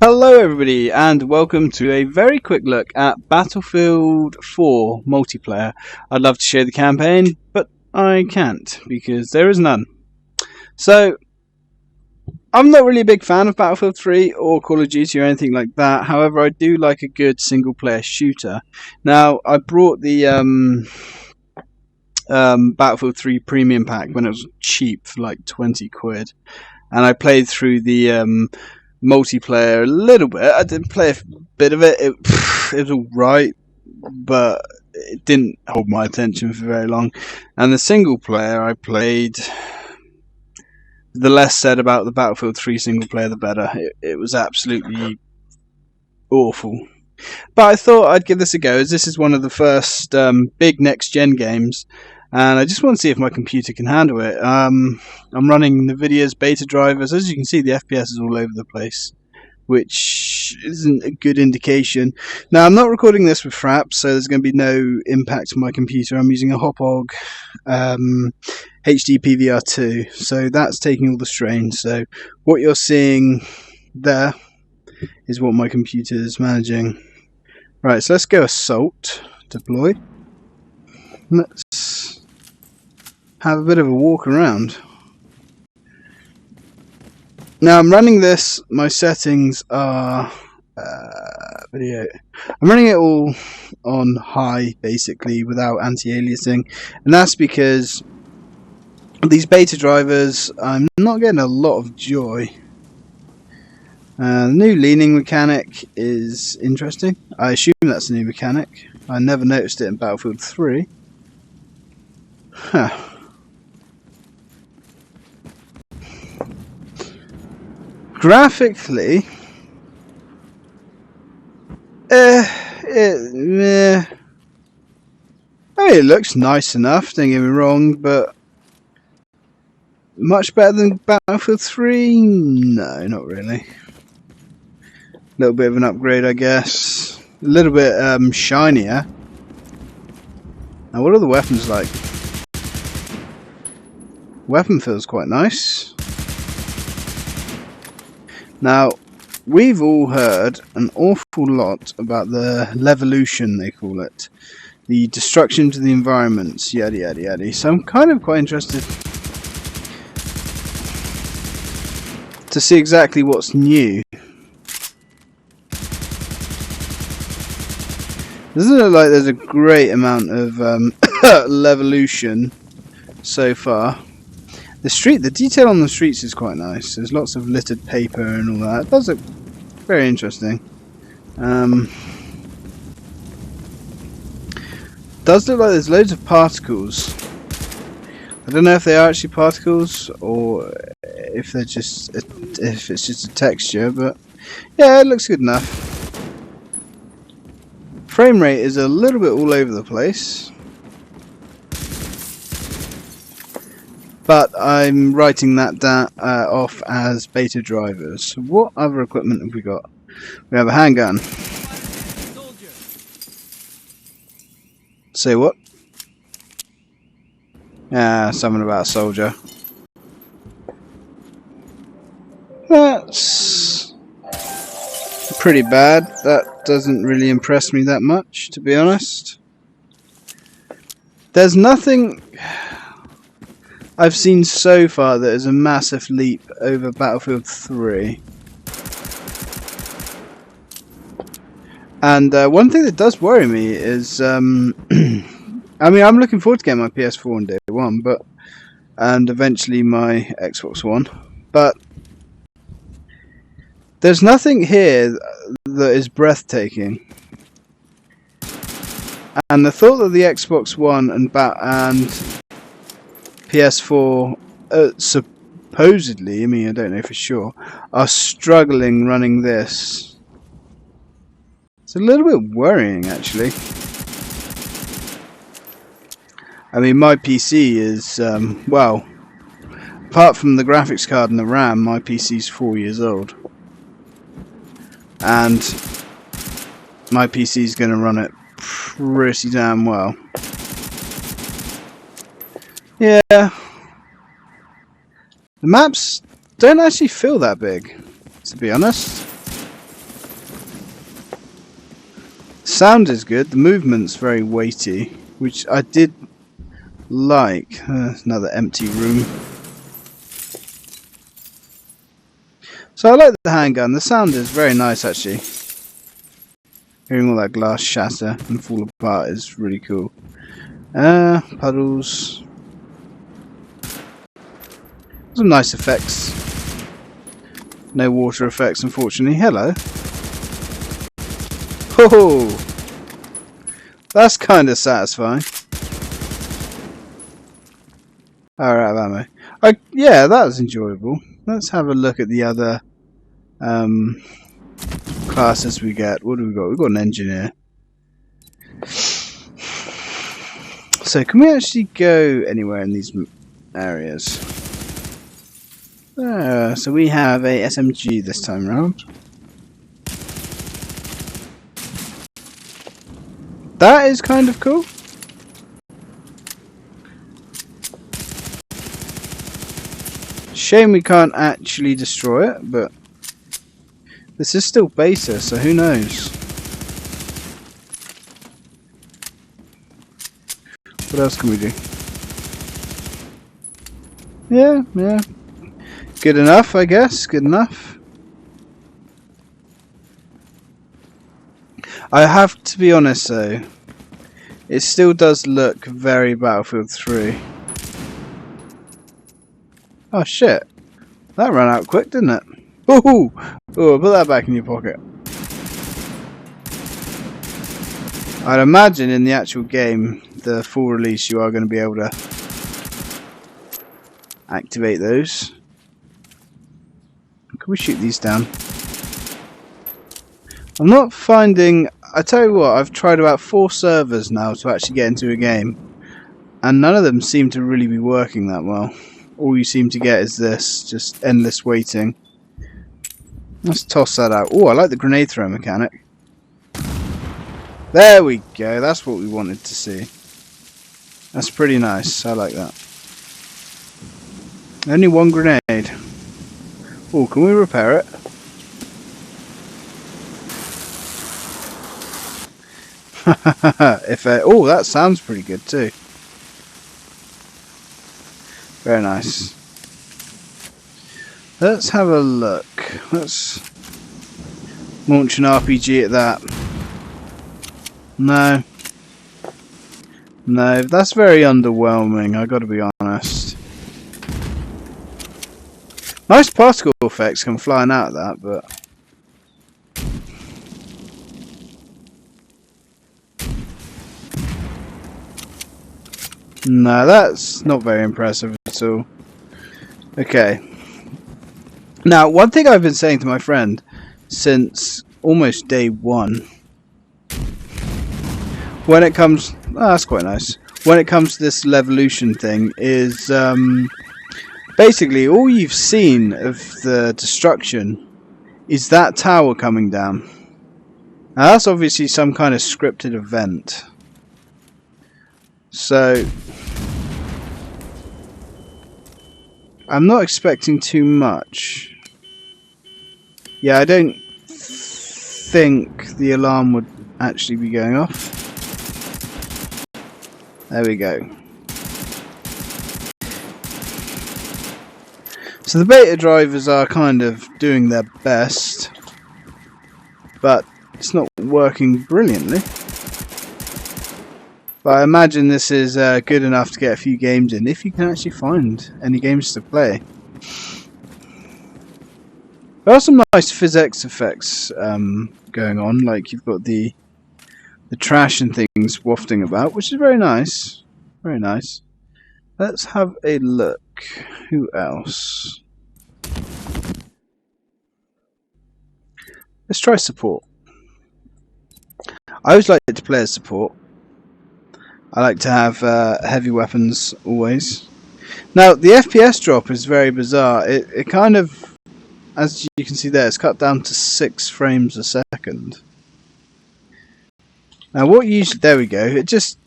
Hello everybody and welcome to a very quick look at Battlefield 4 multiplayer. I'd love to share the campaign, but I can't because there is none. So, I'm not really a big fan of Battlefield 3 or Call of Duty or anything like that. However, I do like a good single player shooter. Now, I brought the Battlefield 3 premium pack when it was cheap for like 20 quid. And I played through the multiplayer a little bit. I did play a bit of it. It was alright, but it didn't hold my attention for very long. And the single player I played, the less said about the Battlefield 3 single player, the better. It was absolutely awful. But I thought I'd give this a go, as this is one of the first big next-gen games. And I just want to see if my computer can handle it. I'm running Nvidia's beta drivers. As you can see, the FPS is all over the place, which isn't a good indication. Now, I'm not recording this with fraps, so there's going to be no impact on my computer. I'm using a Hauppauge HD PVR 2, so that's taking all the strain. So what you're seeing there is what my computer is managing. Right, so let's go assault, deploy. Let's have a bit of a walk around. Now I'm running this, my settings are video. I'm running it all on high basically without anti-aliasing, and that's because these beta drivers, I'm not getting a lot of joy. The new leaning mechanic is interesting. I assume that's a new mechanic. I never noticed it in Battlefield 3. Huh. Graphically, it looks nice enough, don't get me wrong, but much better than Battlefield 3? No, not really. A little bit of an upgrade, I guess. A little bit shinier. Now, what are the weapons like? Weapon feels quite nice. Now, we've all heard an awful lot about the levolution, they call it. The destruction to the environments, yada yada yada. So I'm kind of quite interested to see exactly what's new. Doesn't look like there's a great amount of levolution so far. The detail on the streets is quite nice. There's lots of littered paper and all that. It does look very interesting. Does look like there's loads of particles. I don't know if they are actually particles or if they're just if it's just a texture, but yeah, it looks good enough. Frame rate is a little bit all over the place, but I'm writing that off as beta drivers. What other equipment have we got? We have a handgun. Say what? Something about a soldier. That's pretty bad. That doesn't really impress me that much, to be honest. There's nothing I've seen so far that is a massive leap over Battlefield 3. And one thing that does worry me is, I mean, I'm looking forward to getting my PS4 on day one, and eventually my Xbox One, but there's nothing here that is breathtaking. And the thought that the Xbox One and PS4 supposedly, I mean, I don't know for sure, are struggling running this. It's a little bit worrying, actually. I mean, my PC is, well, apart from the graphics card and the RAM, my PC's 4 years old. And my PC's going to run it pretty damn well. Yeah. The maps don't actually feel that big. to be honest. Sound is good. The movement's very weighty, which I did like. Another empty room. So I like the handgun. The sound is very nice, actually. Hearing all that glass shatter and fall apart is really cool. Puddles. Some nice effects. No water effects, unfortunately. Hello. Oh, that's kind of satisfying. Alright, ammo. Yeah, that was enjoyable. Let's have a look at the other classes we get. What do we got? We've got an engineer. So, can we actually go anywhere in these areas? So we have a SMG this time round. That is kind of cool. Shame we can't actually destroy it, but this is still beta, so who knows? What else can we do? Yeah. Good enough, I guess. Good enough. I have to be honest though, it still does look very Battlefield 3. Oh shit, that ran out quick, didn't it? Ooh, put that back in your pocket. I'd imagine in the actual game, the full release, you are going to be able to activate those. Can we shoot these down? I'm not finding... I tell you what, I've tried about 4 servers now to actually get into a game, and none of them seem to really be working that well. All you seem to get is this, just endless waiting. Let's toss that out. Oh, I like the grenade throw mechanic. There we go, that's what we wanted to see. That's pretty nice, I like that. Only 1 grenade. Oh, can we repair it? Oh, that sounds pretty good too. Very nice. Let's have a look. Let's launch an RPG at that. No, that's very underwhelming, I gotta be honest. Nice particle effects come flying out of that, but no, that's not very impressive at all. Okay. Now, one thing I've been saying to my friend since almost day 1, when it comes... Oh, that's quite nice. When it comes to this Levolution thing, is basically all you've seen of the destruction is that tower coming down. Now, that's obviously some kind of scripted event. So, I'm not expecting too much. Yeah, I don't think the alarm would actually be going off. There we go. So the beta drivers are kind of doing their best, but it's not working brilliantly. But I imagine this is good enough to get a few games in, if you can actually find any games to play. There are some nice physics effects going on, like you've got the trash and things wafting about, which is very nice. Very nice. Let's have a look. Who else? Let's try support. I always like to play as support. I like to have heavy weapons always. Now, the FPS drop is very bizarre. It kind of, as you can see there, it's cut down to 6 frames a second. Now, what usually... There we go. It just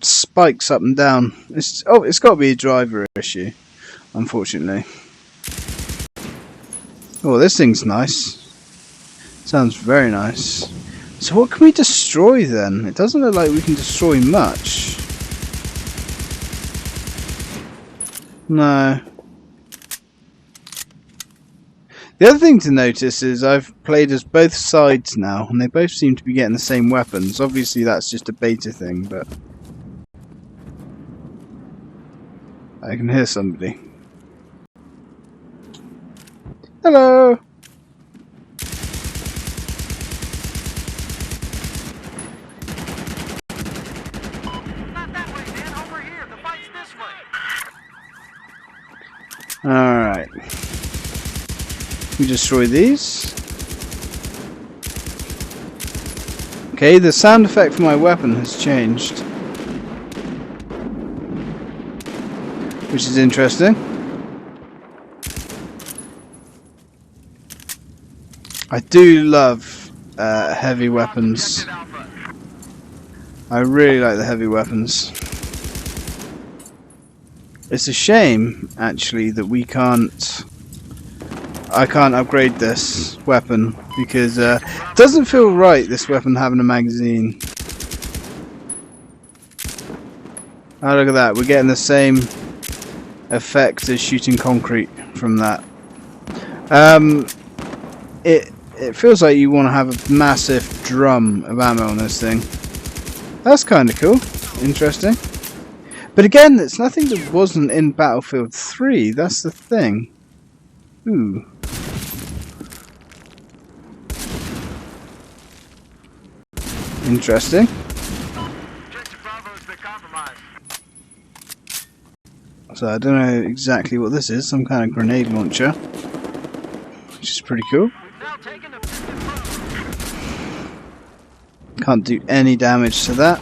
spikes up and down. It's got to be a driver issue, unfortunately. Oh, this thing's nice. Sounds very nice. So what can we destroy then? It doesn't look like we can destroy much. No. The other thing to notice is I've played as both sides now, and they both seem to be getting the same weapons. Obviously that's just a beta thing, but... I can hear somebody. Hello! Not that way, man. Over here. The fight's this way. Alright. We destroy these. Okay, the sound effect for my weapon has changed, which is interesting. I do love heavy weapons. I really like the heavy weapons. It's a shame, actually, that I can't upgrade this weapon, because it doesn't feel right, this weapon having a magazine. Oh, look at that, we're getting the same effect as shooting concrete from that. It feels like you want to have a massive drum of ammo on this thing. That's kind of cool, interesting. But again, it's nothing that wasn't in Battlefield 3, that's the thing. Ooh. Interesting. So I don't know exactly what this is, some kind of grenade launcher, which is pretty cool. Can't do any damage to that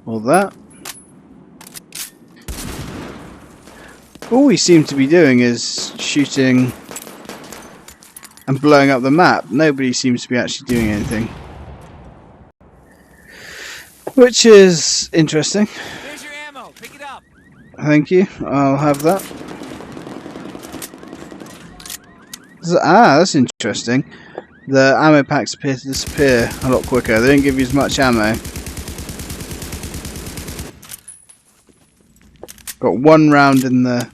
or that. All we seem to be doing is shooting and blowing up the map. Nobody seems to be actually doing anything, which is interesting. Here's your ammo. Pick it up. Thank you. I'll have that. That's interesting. The ammo packs appear to disappear a lot quicker. They don't give you as much ammo. Got one round in the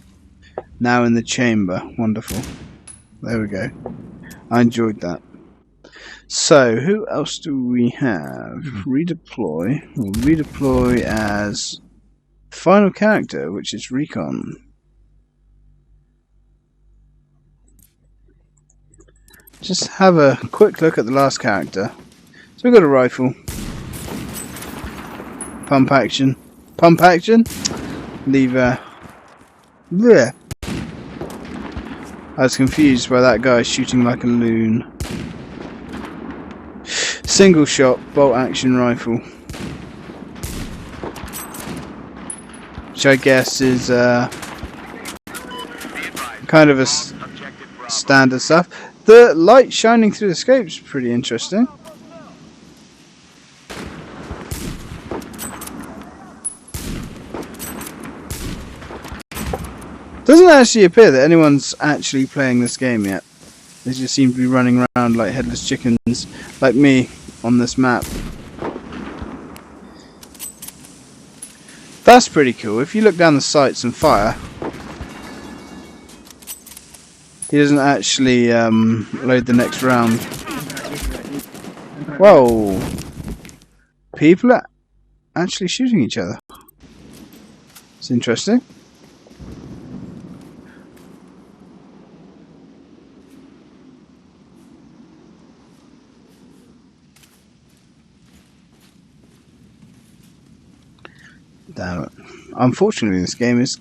now in the chamber. Wonderful. There we go. I enjoyed that. So, who else do we have? Redeploy. We'll redeploy as final character, which is Recon. Just have a quick look at the last character. So we've got a rifle. Pump action. Pump action? Lever. Blech. I was confused by that guy shooting like a loon. Single shot, bolt action rifle. Which I guess is kind of a standard stuff. The light shining through the scope is pretty interesting. Doesn't actually appear that anyone's actually playing this game yet. They just seem to be running around like headless chickens, like me, on this map. That's pretty cool. If you look down the sights and fire, he doesn't actually load the next round. Whoa! People are actually shooting each other. It's interesting. Damn it. Unfortunately, this game is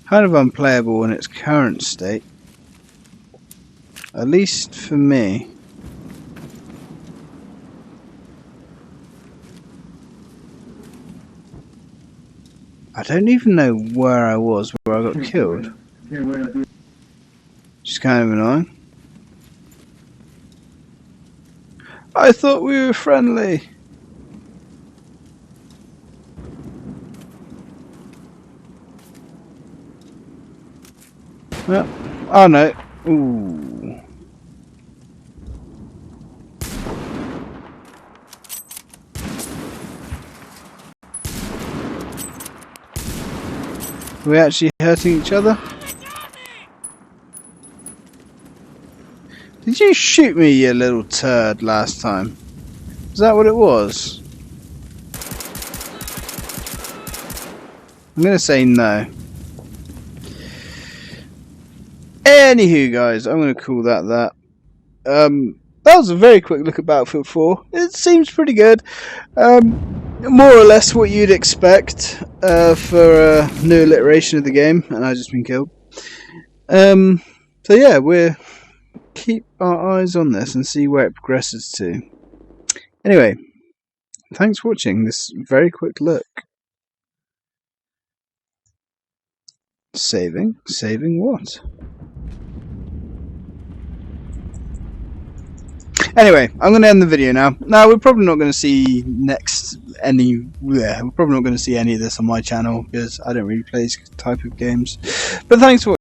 kind of unplayable in its current state. At least for me. I don't even know where I was, where I got killed. Which is kind of annoying. I thought we were friendly. Well, oh no, Ooh. Are we actually hurting each other? Did you shoot me, you little turd, last time? Is that what it was? I'm gonna say no. Anywho, guys, I'm gonna call that that. That was a very quick look at Battlefield 4. It seems pretty good. More or less what you'd expect for a new iteration of the game, and I've just been killed. So yeah, we'll keep our eyes on this and see where it progresses to. Anyway, thanks for watching this very quick look. Saving what? Anyway, I'm going to end the video now. Now, we're probably not going to see we're probably not going to see any of this on my channel because I don't really play this type of games. But thanks for watching.